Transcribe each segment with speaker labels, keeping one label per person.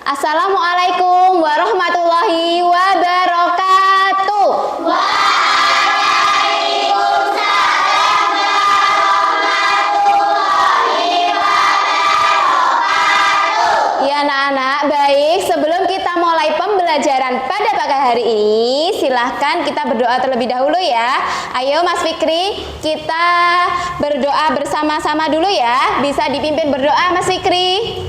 Speaker 1: Assalamualaikum warahmatullahi wabarakatuh. Ya anak-anak, baik, sebelum kita mulai pembelajaran pada pagi hari ini, silahkan kita berdoa terlebih dahulu ya. Ayo Mas Fikri, kita berdoa bersama-sama dulu ya. Bisa dipimpin berdoa Mas Fikri.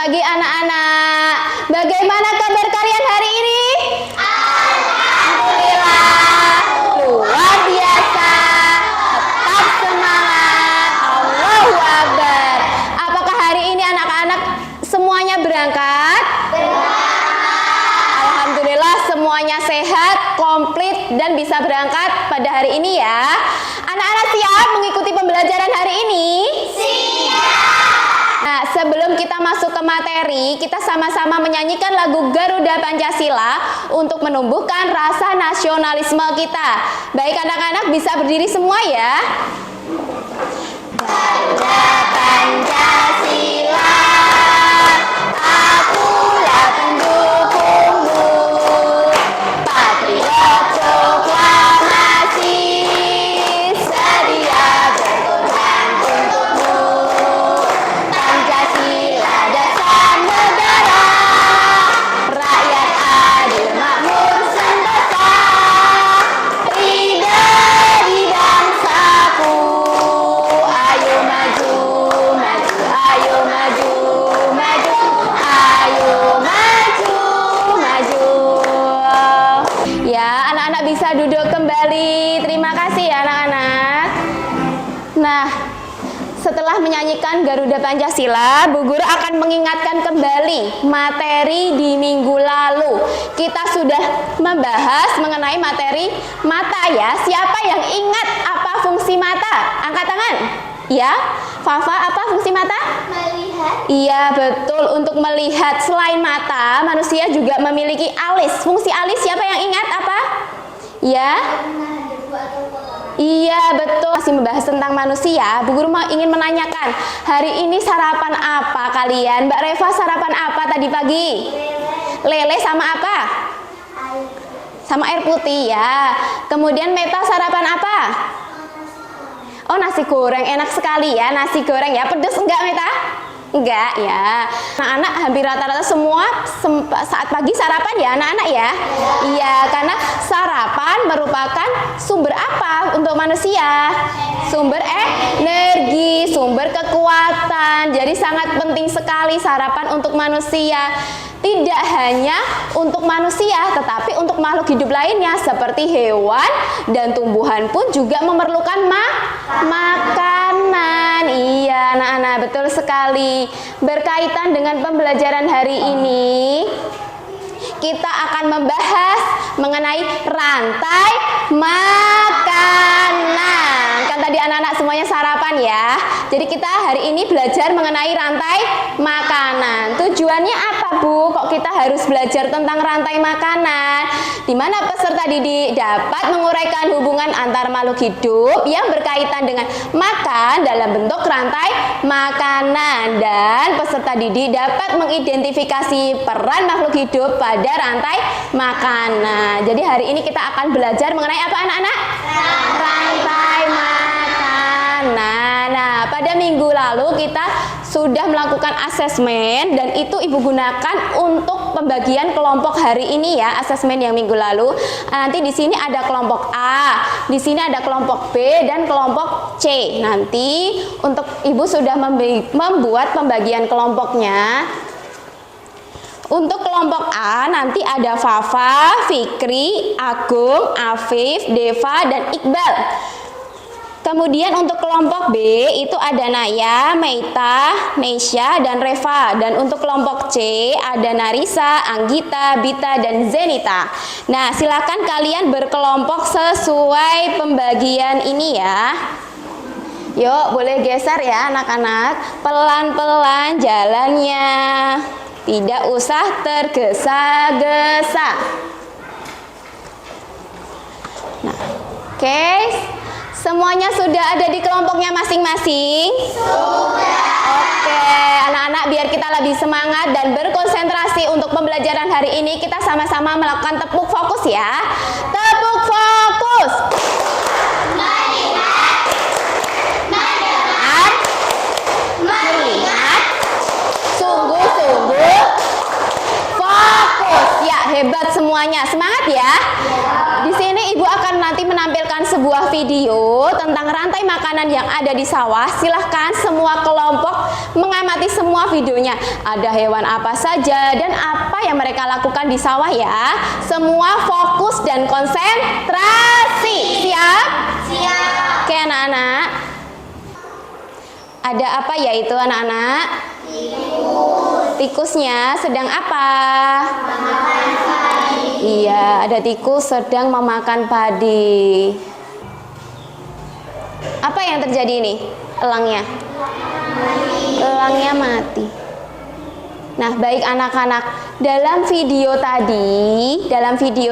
Speaker 1: Bagi anak-anak, bagaimana kabar kalian hari ini? Alhamdulillah, luar biasa. Tetap semangat. Allahu Akbar. Apakah hari ini anak-anak semuanya berangkat? Alhamdulillah semuanya sehat, komplit dan bisa berangkat pada hari ini ya. Anak-anak siap mengikuti pembelajaran hari ini? Nah, sebelum kita masuk ke materi, kita sama-sama menyanyikan lagu Garuda Pancasila untuk menumbuhkan rasa nasionalisme kita. Baik anak-anak, bisa berdiri semua ya. Garuda Pancasila, akulah pendukungmu, patriot proklamasi, sedia berkorban untukmu. Pancasila dasar negara, rakyat adil makmur sentosa, pribadi bangsaku. Ayo maju, maju, ayo maju, maju, ayo maju, maju. Ya, anak-anak bisa duduk kembali. Terima kasih ya anak-anak. Nah, setelah menyanyikan Garuda Pancasila, Bu Guru akan mengingatkan kembali materi di minggu lalu. Kita sudah membahas mengenai materi mata ya. Siapa yang ingat apa fungsi mata? Angkat tangan. Ya, Fafa, apa fungsi mata?
Speaker 2: Melihat.
Speaker 1: Iya, betul. Untuk melihat, selain mata, manusia juga memiliki alis. Fungsi alis siapa yang ingat apa? Ya.
Speaker 2: Menahan debu atau kotoran.
Speaker 1: Iya betul, masih membahas tentang manusia. Bu Guru ingin menanyakan, hari ini sarapan apa kalian? Mbak Reva sarapan apa tadi pagi? Lele sama apa?
Speaker 2: Air.
Speaker 1: Sama air putih ya. Kemudian Meta sarapan apa? Oh nasi goreng, enak sekali ya nasi goreng ya. Pedes enggak Meta? Enggak ya. Anak-anak hampir rata-rata semua saat pagi sarapan ya anak-anak ya. Iya, karena sarapan merupakan sumber apa untuk manusia? Sumber energi, sumber kekuatan. Jadi sangat penting sekali sarapan untuk manusia. Tidak hanya untuk manusia, tetapi untuk makhluk hidup lainnya seperti hewan dan tumbuhan pun juga memerlukan makanan. Iya, anak-anak, betul sekali. Berkaitan dengan pembelajaran hari ini, kita akan membahas mengenai rantai makanan. Kan tadi anak-anak semuanya sarapan ya. Jadi kita hari ini belajar mengenai rantai makanan. Tujuannya apa Bu? Kok kita harus belajar tentang rantai makanan? Di mana peserta didik dapat menguraikan hubungan antar makhluk hidup yang berkaitan dengan makan dalam bentuk rantai makanan. Dan peserta didik dapat mengidentifikasi peran makhluk hidup pada rantai makanan. Jadi hari ini kita akan belajar mengenai apa anak-anak? Rantai makanan. Nah, pada minggu lalu kita sudah melakukan asesmen dan itu Ibu gunakan untuk pembagian kelompok hari ini ya, asesmen yang minggu lalu. Nanti di sini ada kelompok A, di sini ada kelompok B dan kelompok C. Nanti untuk Ibu sudah membuat pembagian kelompoknya. Untuk kelompok A nanti ada Fafa, Fikri, Agung, Afif, Deva, dan Iqbal. Kemudian untuk kelompok B itu ada Naya, Meita, Nesya, dan Reva. Dan untuk kelompok C ada Narisa, Anggita, Bita, dan Zenita. Nah, silakan kalian berkelompok sesuai pembagian ini ya. Yuk, boleh geser ya anak-anak. Pelan-pelan jalannya. Tidak usah tergesa-gesa. Nah, oke. Semuanya sudah ada di kelompoknya masing-masing? Sudah. Oke, anak-anak biar kita lebih semangat dan berkonsentrasi untuk pembelajaran hari ini, kita sama-sama melakukan tepuk fokus ya. Tepuk fokus. Melihat. Mendengar. Melihat. Sungguh-sungguh. Fokus. Ya, hebat semuanya. Semangat ya. Di sini Ibu akan nanti menampilkan sebuah video tentang rantai makanan yang ada di sawah. Silahkan semua kelompok mengamati semua videonya. Ada hewan apa saja dan apa yang mereka lakukan di sawah ya. Semua fokus dan konsentrasi. Siap? Siap. Oke anak-anak. Ada apa ya itu anak-anak? Tikusnya sedang apa? Memakan padi. Iya, ada tikus sedang memakan padi. Apa yang terjadi nih? Elangnya? Elangnya mati. Nah, baik anak-anak, dalam video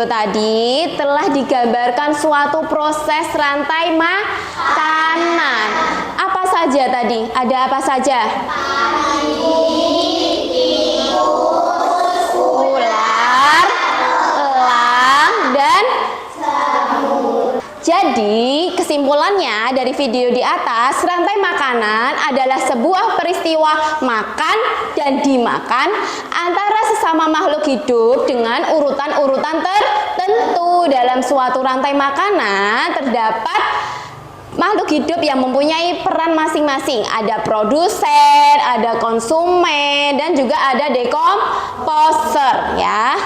Speaker 1: tadi telah digambarkan suatu proses rantai makanan. Apa saja tadi? Ada apa saja? Ular, elang, dan jadi kesimpulannya dari video di atas, rantai makanan adalah sebuah peristiwa makan dan dimakan antara sesama makhluk hidup dengan urutan-urutan tertentu. Dalam suatu rantai makanan terdapat makhluk hidup yang mempunyai peran masing-masing. Ada produsen, ada konsumen, dan juga ada dekomposer ya.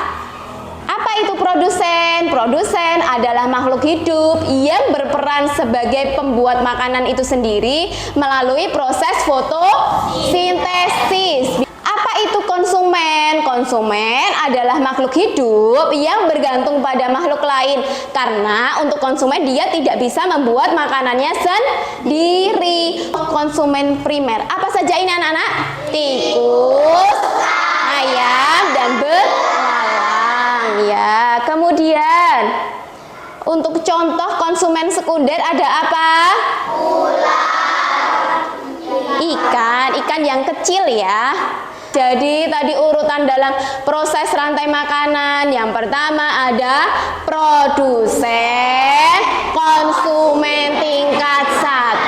Speaker 1: Apa itu produsen? Produsen adalah makhluk hidup yang berperan sebagai pembuat makanan itu sendiri melalui proses fotosintesis. Apa itu konsumen? Konsumen adalah makhluk hidup yang bergantung pada makhluk lain. Karena untuk konsumen dia tidak bisa membuat makanannya sendiri. Konsumen primer. Apa saja ini anak-anak? Tikus, ayam, dan ya, kemudian untuk contoh konsumen sekunder ada apa? Ular. Ikan yang kecil ya. Jadi tadi urutan dalam proses rantai makanan. Yang pertama ada produsen, konsumen tingkat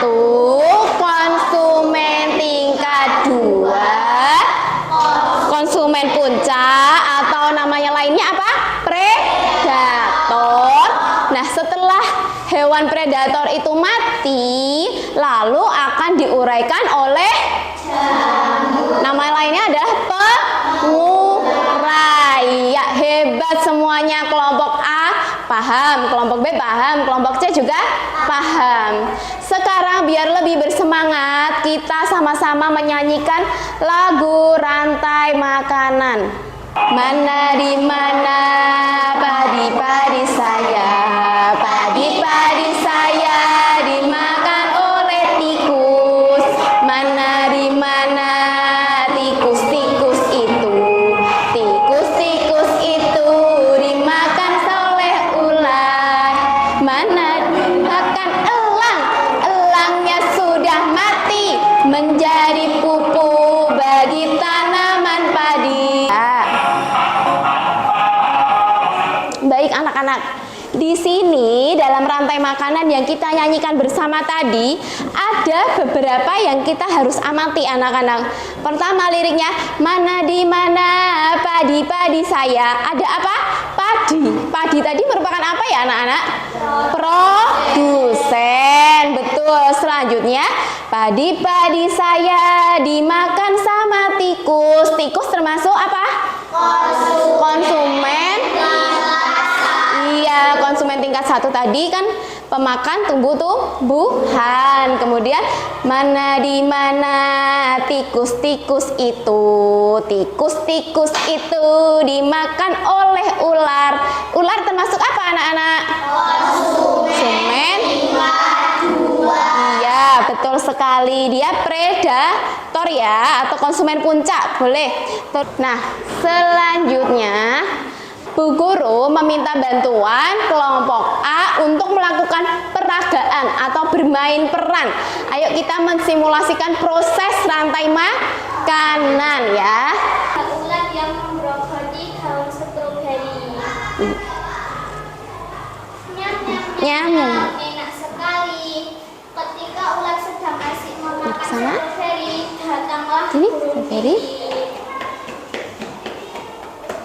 Speaker 1: 1, konsumen tingkat 2, konsumen puncak atau namanya lainnya apa? Predator. Nah, setelah hewan predator itu mati, lalu akan diuraikan oleh nama lainnya adalah pengurai. Ya, hebat semuanya. Kelompok A paham, kelompok B paham, kelompok C juga paham. Sekarang biar lebih bersemangat, kita sama-sama menyanyikan lagu rantai makanan. Mana di mana padi-padi saya, padi-padi saya dimakan oleh tikus. Mana di mana tikus-tikus itu, tikus-tikus itu dimakan oleh ular. Mana dimakan elang, elangnya sudah mati menjadi pupuk bagi tanaman padi. Baik anak-anak, di di sini dalam rantai makanan yang kita nyanyikan bersama tadi ada beberapa yang kita harus amati anak-anak. Pertama liriknya, mana di mana padi-padi saya. Ada apa? Padi. Padi tadi merupakan apa ya anak-anak? Produsen. Betul. Selanjutnya, padi-padi saya dimakan sama tikus. Tikus termasuk apa? Konsumen. Iya, konsumen tingkat 1 tadi kan pemakan tumbuh-tumbuhan. Kemudian mana di mana tikus-tikus itu. Tikus-tikus itu dimakan oleh ular. Ular termasuk apa anak-anak? Konsumen. Iya, betul sekali. Dia predator ya, atau konsumen puncak. Boleh. Nah, selanjutnya Bu Guru meminta bantuan kelompok A untuk melakukan peragaan atau bermain peran. Ayo kita mensimulasikan proses rantai makanan ya.
Speaker 2: Ular yang membrokoli daun stroberi.
Speaker 1: Nyam.
Speaker 2: Enak sekali. Ketika ular sedang asik memakan stroberi, datanglah burung pipit.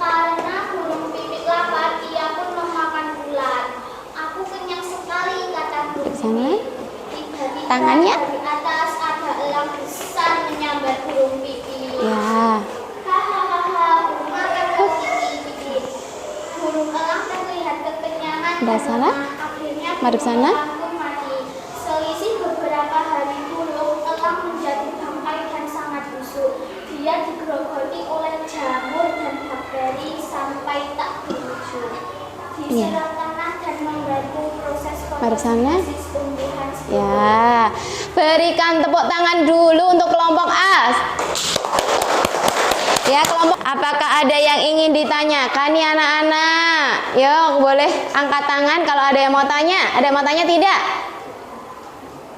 Speaker 2: Karena burung pipit lapar, ia pun memakan ular. Aku kenyang sekali, kata burung pipit. Tiba-tiba
Speaker 1: Tangannya?
Speaker 2: dari atas ada elang besar menyambar burung pipit.
Speaker 1: Ya.
Speaker 2: Hahaha, burung makan pipit. Burung elang terlihat kekenyangan.
Speaker 1: Udah sana?
Speaker 2: Akhirnya
Speaker 1: Mari ke sana.
Speaker 2: burung elang pun mati. Selisih beberapa hari dulu, elang menjadi bangkai dan sangat busuk. Dia digerogoti oleh jamur dan bakteri sampai tak berwujud. Disiram tanah dan membantu proses
Speaker 1: Mari ke sana.
Speaker 2: fotosintesis tumbuhan.
Speaker 1: Ya. Berikan tepuk tangan dulu untuk kelompok A. Ya, kelompok, apakah ada yang ingin ditanyakan nih anak-anak? Yuk, boleh angkat tangan kalau ada yang mau tanya. Ada yang mau tanya tidak?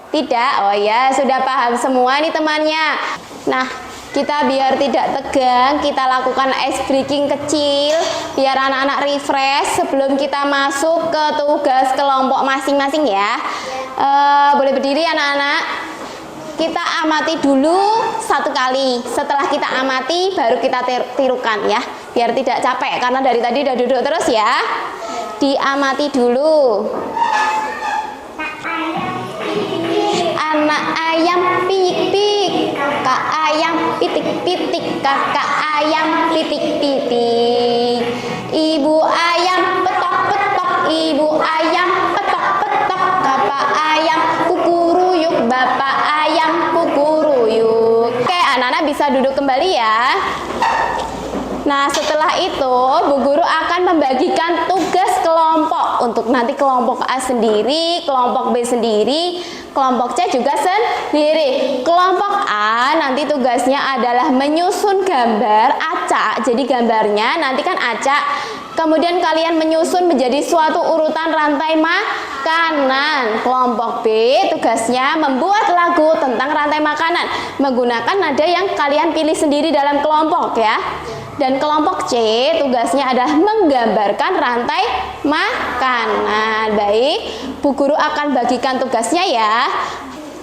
Speaker 1: Tidak? Oh ya, sudah paham semua nih temannya. Nah, kita biar tidak tegang, kita lakukan ice breaking kecil biar anak-anak refresh sebelum kita masuk ke tugas kelompok masing-masing ya. Boleh berdiri anak-anak. Kita amati dulu 1 kali. Setelah kita amati baru kita tirukan ya, biar tidak capek karena dari tadi udah duduk terus ya. Diamati dulu. Anak ayam pik-pik, kakak ayam pitik-pitik, kakak ayam pitik-pitik. Ibu ayam petok-petok, ibu ayam petok-petok, bapak ayam kukuruyuk, bapak ayam kukuruyuk. Oke, anak-anak bisa duduk kembali ya. Nah, setelah itu Bu Guru akan membagikan tugas kelompok untuk nanti kelompok A sendiri, kelompok B sendiri, kelompok C juga sendiri. Kelompok A nanti tugasnya adalah menyusun gambar acak. Jadi gambarnya nanti kan acak. Kemudian kalian menyusun menjadi suatu urutan rantai makanan. Kelompok B tugasnya membuat lagu tentang rantai makanan menggunakan nada yang kalian pilih sendiri dalam kelompok ya. Dan kelompok C tugasnya adalah menggambarkan rantai makanan. Baik, Bu Guru akan bagikan tugasnya ya.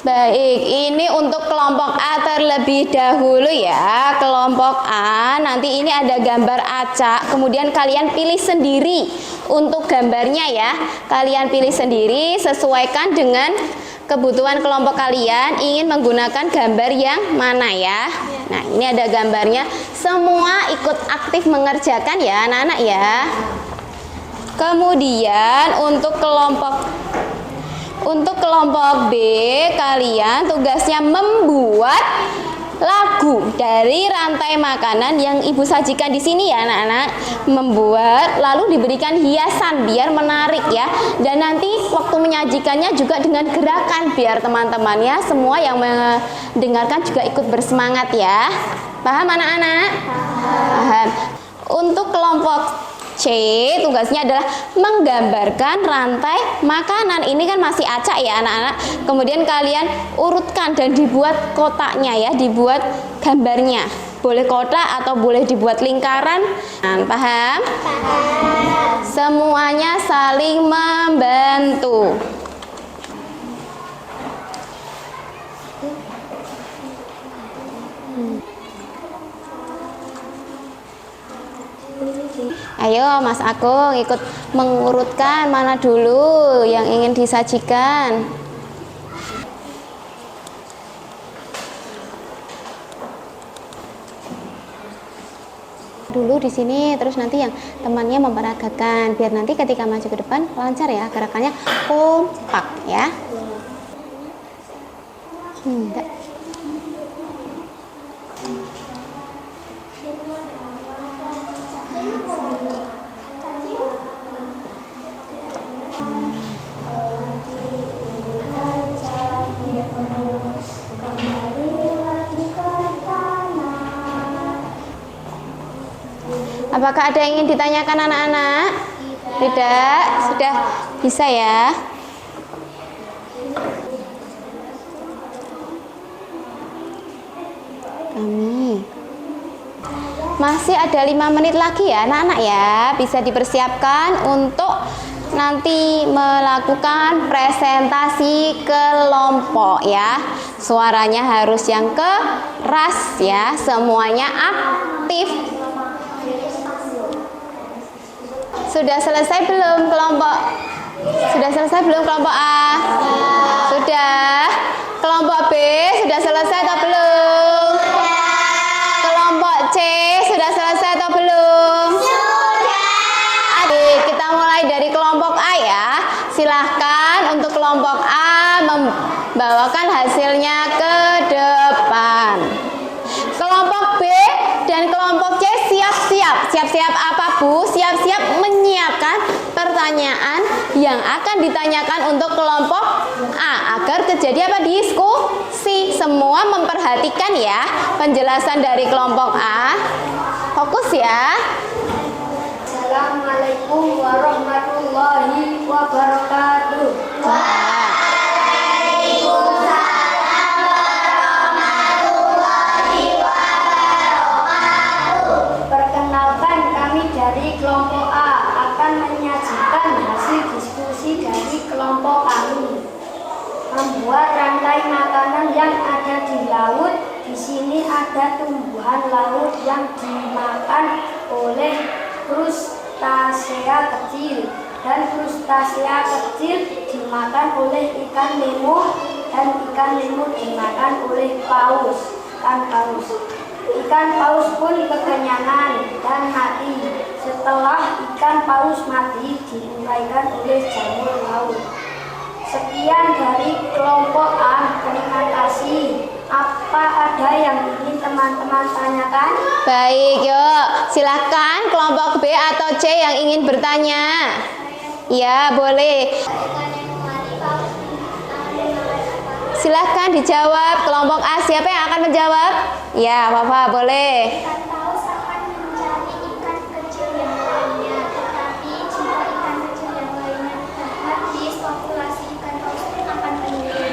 Speaker 1: Baik, ini untuk kelompok A terlebih dahulu ya. Kelompok A, nanti ini ada gambar acak. Kemudian kalian pilih sendiri untuk gambarnya ya. Kalian pilih sendiri, sesuaikan dengan kebutuhan kelompok kalian, ingin menggunakan gambar yang mana ya. Nah, ini ada gambarnya. Semua ikut aktif mengerjakan ya anak-anak ya. Kemudian untuk kelompok B, kalian tugasnya membuat lagu dari rantai makanan yang Ibu sajikan di sini ya anak-anak. Membuat lalu diberikan hiasan biar menarik ya. Dan nanti waktu menyajikannya juga dengan gerakan biar teman-temannya semua yang mendengarkan juga ikut bersemangat ya. Paham anak-anak? Paham. Untuk kelompok C tugasnya adalah menggambarkan rantai makanan. Ini kan masih acak ya anak-anak. Kemudian kalian urutkan dan dibuat kotaknya ya, dibuat gambarnya. Boleh kotak atau boleh dibuat lingkaran. Paham? Semuanya saling membantu. Ayo Mas Agung ikut mengurutkan mana dulu yang ingin disajikan. Dulu di sini, terus nanti yang temannya memperagakan biar nanti ketika maju ke depan lancar ya, gerakannya kompak ya. Enggak. Apakah ada yang ingin ditanyakan anak-anak? Tidak? Sudah bisa ya? Kami masih ada 5 menit lagi ya anak-anak ya. Bisa dipersiapkan untuk nanti melakukan presentasi kelompok ya. Suaranya harus yang keras ya. Semuanya aktif. Sudah selesai belum kelompok? Sudah selesai belum kelompok A? Sudah. Kelompok B sudah selesai atau belum? Kelompok C sudah selesai atau belum? Adik, kita mulai dari kelompok A ya. Silahkan untuk kelompok A membawakan hasilnya ke depan. Kelompok B dan kelompok C siap-siap. Siap-siap apa Bu? Siap-siap menyiapkan pertanyaan yang akan ditanyakan untuk kelompok A agar terjadi apa? Diskusi. Semua memperhatikan ya penjelasan dari kelompok A. Fokus ya.
Speaker 2: Assalamualaikum warahmatullahi wabarakatuh. Perkenalkan, kami dari kelompok A akan menyajikan hasil diskusi dari kelompok kami. Membuat rantai makanan yang ada di laut. Di sini ada tumbuhan laut yang dimakan oleh krustasea kecil, dan krustasea kecil dimakan oleh ikan nemo, dan ikan nemo dimakan oleh paus, ikan paus. Ikan paus pun kekenyangan dan mati. Setelah ikan paus mati, diuraikan oleh jamur laut. Sekian dari kelompok A, terima kasih. Apa ada yang ingin teman-teman tanyakan?
Speaker 1: Baik, yuk silahkan kelompok B atau C yang ingin bertanya. Ya, boleh. Silahkan dijawab. Kelompok A siapa yang akan menjawab? Ya, Wafa boleh.
Speaker 2: Ikan paus akan mencari ikan kecil yang lainnya, tetapi jika ikan kecil yang lainnya habis, populasi ikan paus pun akan menurun.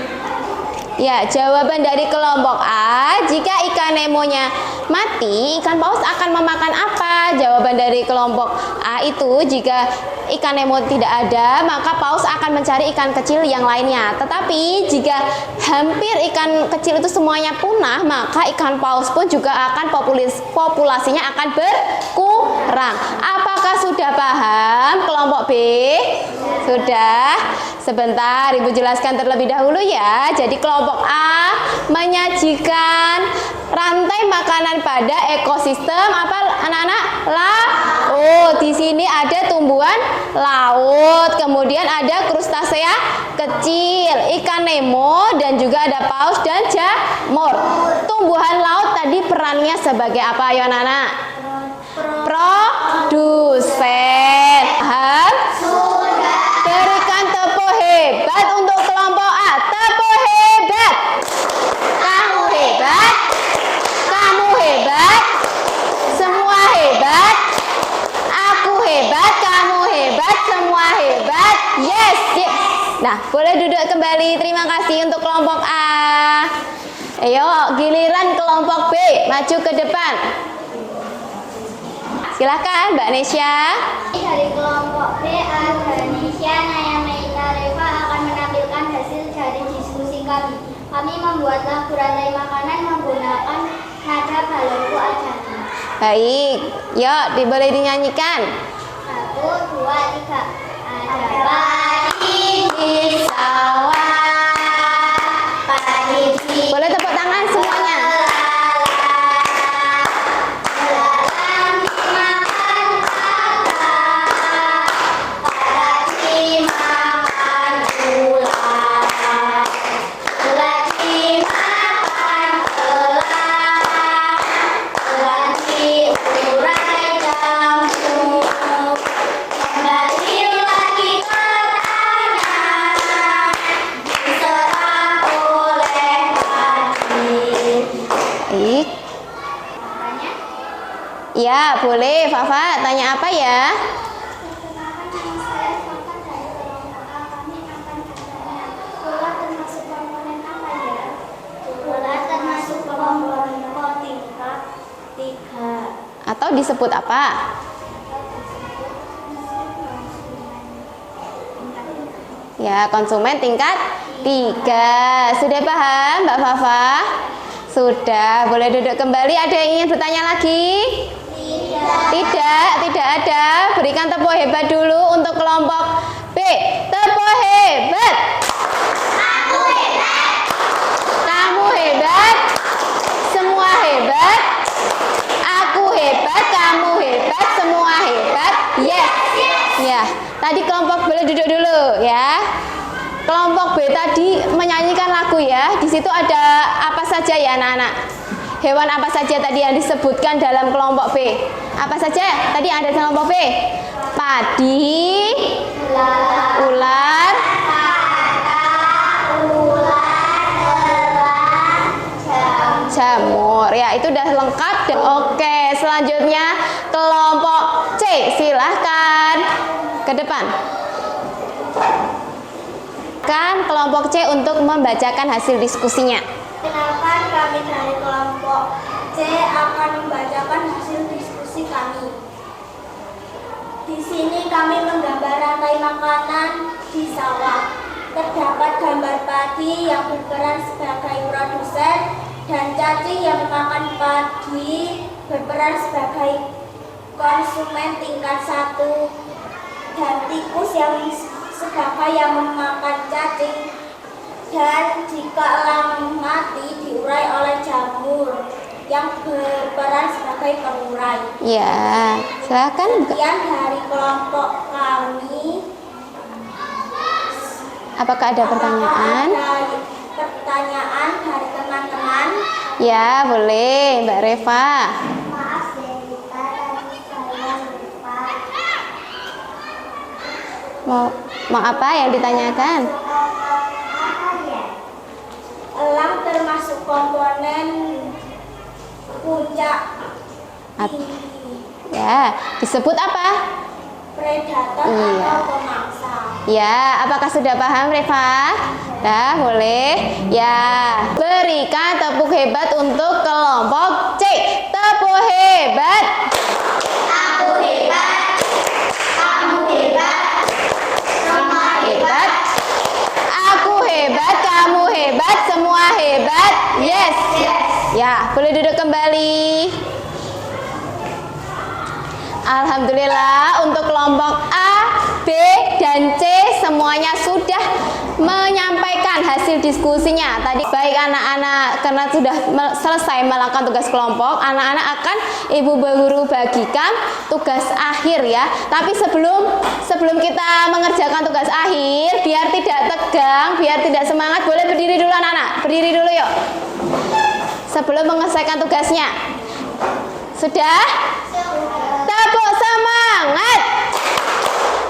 Speaker 1: Ya, jawaban dari kelompok A, jika ikan nemonya mati, ikan paus akan memakan apa? Jawaban dari kelompok A itu, jika ikan nemo tidak ada, maka paus akan mencari ikan kecil yang lainnya. Tetapi jika hampir ikan kecil itu semuanya punah, maka ikan paus pun juga akan populasinya akan berkurang. Apakah sudah paham kelompok B? Sudah. Sebentar, Ibu jelaskan terlebih dahulu ya. Jadi kelompok A menyajikan rantai makanan pada ekosistem apa anak-anak? Laut. Di sini ada tumbuhan laut, kemudian ada krustasea kecil, ikan nemo, dan juga ada paus dan jamur. Tumbuhan laut tadi perannya sebagai apa ya anak-anak? Produsen. Paham? Berikan tepuk hebat untuk kelompok A. Tepuk hebat. Kamu hebat. Kamu hebat. Semua hebat. Aku hebat. Kamu hebat. Semua hebat. Yes, yes. Nah, boleh duduk kembali. Terima kasih untuk kelompok A. Ayo, giliran kelompok B, maju ke depan. Silahkan Mbak Nesya.
Speaker 2: Dari kelompok B ada Nesya, Naya, Meita, Reva akan menampilkan hasil dari diskusi kami. Kami membuat lagu rantai makanan menggunakan nada balonku ajati.
Speaker 1: Baik, yuk boleh dinyanyikan.
Speaker 2: 1, 2, 3. Ada padi di sawah, padi di
Speaker 1: Boleh tepuk tangan semuanya.
Speaker 2: belalang dimakan kakak, pada dimakan ular, ular dimakan elang, elang diurai jamur, kembali lagi ke tanah, diserang oleh padi.
Speaker 1: Baik.
Speaker 2: Tanya?
Speaker 1: Ya, boleh. Fafa, tanya apa ya?
Speaker 2: Perkenalkan, nama saya Fafa dari kelompok A. Kami akan bertanya, ular termasuk komponen apa ya? Ular termasuk kelompok tingkat 3.
Speaker 1: Atau disebut apa? Ya, konsumen tingkat 3. Sudah paham, Mbak Fafa? Sudah. Boleh duduk kembali. Ada yang ingin bertanya lagi? Tidak ada. Berikan tepuk hebat dulu untuk kelompok B. Tepuk hebat.
Speaker 2: Aku hebat.
Speaker 1: Kamu hebat. Semua hebat. Aku hebat, kamu hebat, semua hebat. Yes. Ya. Tadi kelompok boleh duduk dulu ya. Kelompok B tadi menyanyikan lagu ya. Di situ ada apa saja ya anak-anak? Hewan apa saja tadi yang disebutkan dalam kelompok B? Apa saja tadi ada di kelompok B? Padi, ular, jamur. Ya, itu udah lengkap. Oke, selanjutnya kelompok C. Silahkan ke depan. Kan kelompok C untuk membacakan hasil diskusinya.
Speaker 2: Kenalkan, kami dari kelompok C akan membacakan hasil diskusi kami. Di sini kami menggambar rantai makanan di sawah. Terdapat gambar padi yang berperan sebagai produsen dan cacing yang memakan padi berperan sebagai konsumen tingkat 1 dan tikus yang sebagai yang memakan cacing. Dan jika elang mati diurai oleh jamur yang berperan sebagai pengurai.
Speaker 1: Ya, silahkan.
Speaker 2: Sekian dari kelompok kami.
Speaker 1: Apakah ada pertanyaan?
Speaker 2: Apakah ada pertanyaan dari teman-teman?
Speaker 1: Ya, boleh, Mbak Reva.
Speaker 2: Maaf Devita, tadi saya lupa.
Speaker 1: Mau apa yang ditanyakan?
Speaker 2: Apa ya? Elang termasuk komponen puncak tinggi,
Speaker 1: Ya, disebut apa?
Speaker 2: predator
Speaker 1: Iya.
Speaker 2: atau pemangsa.
Speaker 1: Ya, apakah sudah paham Reva? Dah, boleh. Ya, berikan tepuk hebat untuk kelompok C. Tepuk hebat.
Speaker 2: Aku hebat, kamu hebat, semua
Speaker 1: Hebat. Aku hebat, kamu hebat, semua hebat. Yes. Ya, boleh duduk kembali. Alhamdulillah untuk kelompok A, B, dan C semuanya sudah menyampaikan hasil diskusinya. Tadi baik anak-anak karena sudah selesai melakukan tugas kelompok, anak-anak akan ibu guru bagikan tugas akhir ya. Tapi sebelum kita mengerjakan tugas akhir, biar tidak tegang, biar tidak semangat, boleh berdiri dulu anak-anak. Berdiri dulu yuk. Sebelum menyelesaikan tugasnya. Sudah? Tepuk semangat.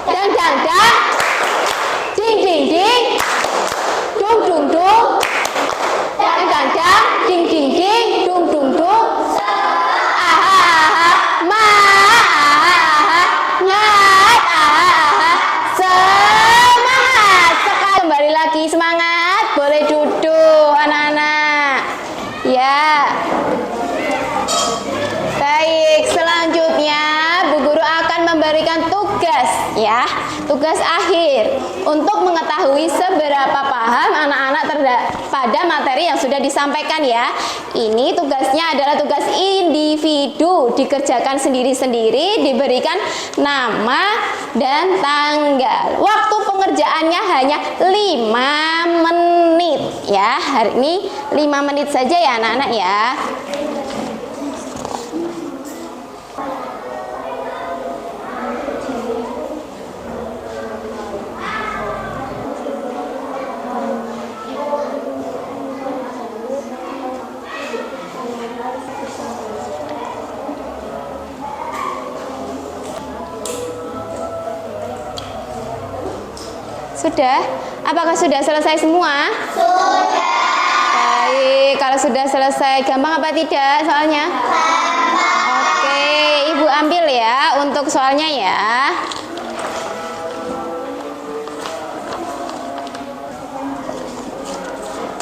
Speaker 1: Dang dang dang. Ding ding ding. Dung dung dung. Dang dang dang. Ding ding ding. Dung dung dung. Aha aha. Ma aha aha. Ngat aha aha. Semangat. Sekali kembali lagi semangat. Boleh duduk anak-anak. Baik, selanjutnya Bu Guru akan memberikan tugas ya, tugas akhir untuk mengetahui seberapa paham anak-anak pada materi yang sudah disampaikan ya. Ini tugasnya adalah tugas individu, dikerjakan sendiri-sendiri, diberikan nama dan tanggal. Waktu pengerjaannya hanya 5 menit ya. Hari ini 5 menit saja ya anak-anak ya. Sudah? Apakah sudah selesai semua?
Speaker 2: Sudah.
Speaker 1: Baik, kalau sudah selesai, gampang apa tidak soalnya?
Speaker 2: Gampang.
Speaker 1: Oke, Ibu ambil ya untuk soalnya ya.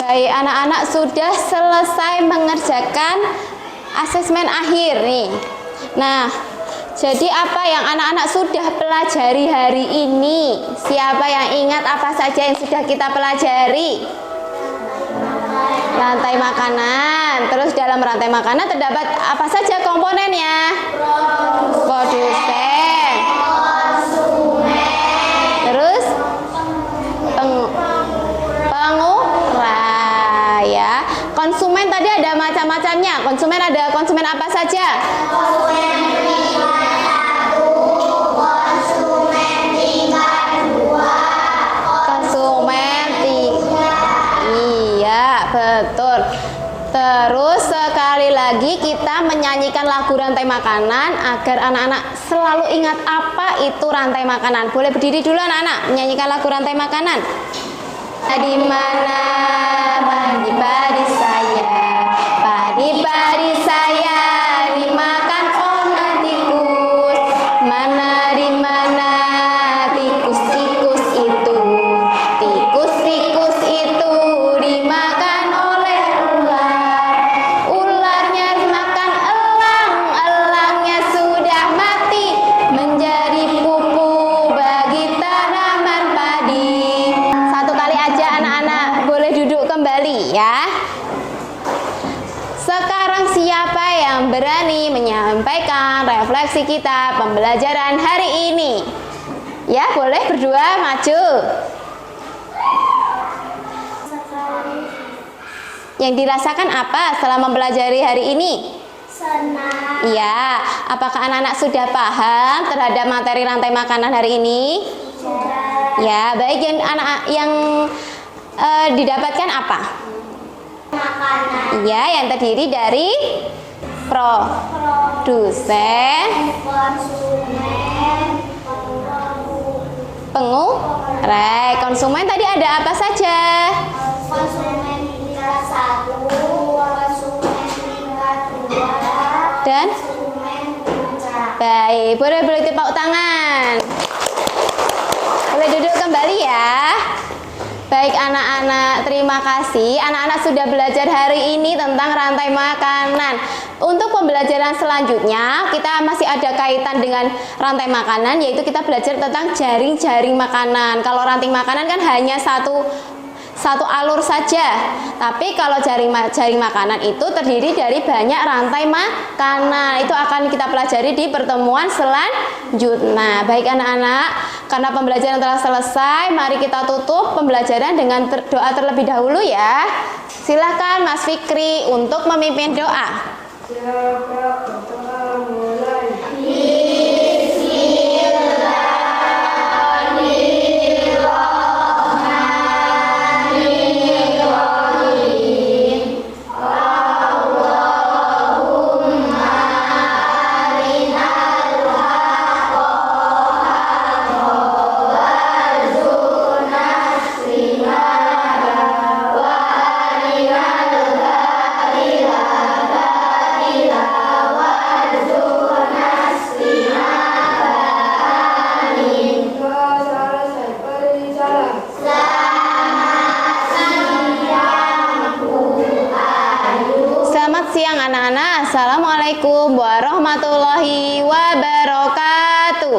Speaker 1: Baik, anak-anak sudah selesai mengerjakan asesmen akhir nih. Nah, jadi apa yang anak-anak sudah pelajari hari ini? Siapa yang ingat apa saja yang sudah kita pelajari? Rantai makanan. Terus dalam rantai makanan terdapat apa saja komponennya? Produsen. Terus pengurah ya. Konsumen tadi ada macam-macamnya. Konsumen ada konsumen apa saja? Betul. Terus sekali lagi kita menyanyikan lagu rantai makanan agar anak-anak selalu ingat apa itu rantai makanan. Boleh berdiri dulu anak-anak menyanyikan lagu rantai makanan. Di mana padi-padi saya, padi-padi saya dimakan oleh tikus. Mana di mana tikus-tikus itu, tikus-tikus itu dimakan oleh ular. Ularnya makan elang, elangnya sudah mati menjadi pupuk bagi tanaman padi. Satu kali aja anak-anak, boleh duduk kembali ya. Sekarang siapa yang berani menyampaikan refleksi kita pembelajaran hari ini? Ya, boleh berdua maju. Yang dirasakan apa setelah mempelajari hari ini?
Speaker 2: Senang.
Speaker 1: Iya, apakah anak-anak sudah paham terhadap materi rantai makanan hari ini?
Speaker 2: Sudah.
Speaker 1: Ya, baik. Yang yang didapatkan apa?
Speaker 2: Makanan.
Speaker 1: Iya, yang terdiri dari produsen,
Speaker 2: Konsumen.
Speaker 1: pengurah. Konsumen tadi ada apa saja?
Speaker 2: Konsumen tingkat 1, konsumen tingkat 2,
Speaker 1: Dan
Speaker 2: konsumen tingkat.
Speaker 1: baik, boleh tepuk tangan. Boleh duduk kembali ya. Baik anak-anak, terima kasih. Anak-anak sudah belajar hari ini tentang rantai makanan. Untuk pembelajaran selanjutnya, kita masih ada kaitan dengan rantai makanan, yaitu kita belajar tentang jaring-jaring makanan. Kalau ranting makanan kan hanya satu alur saja. Tapi kalau jaring makanan itu terdiri dari banyak rantai makanan. Itu akan kita pelajari di pertemuan selanjutnya. Baik anak-anak, karena pembelajaran telah selesai, mari kita tutup pembelajaran dengan doa terlebih dahulu ya. Silakan Mas Fikri untuk memimpin doa. anak-anak. Assalamualaikum warahmatullahi wabarakatuh.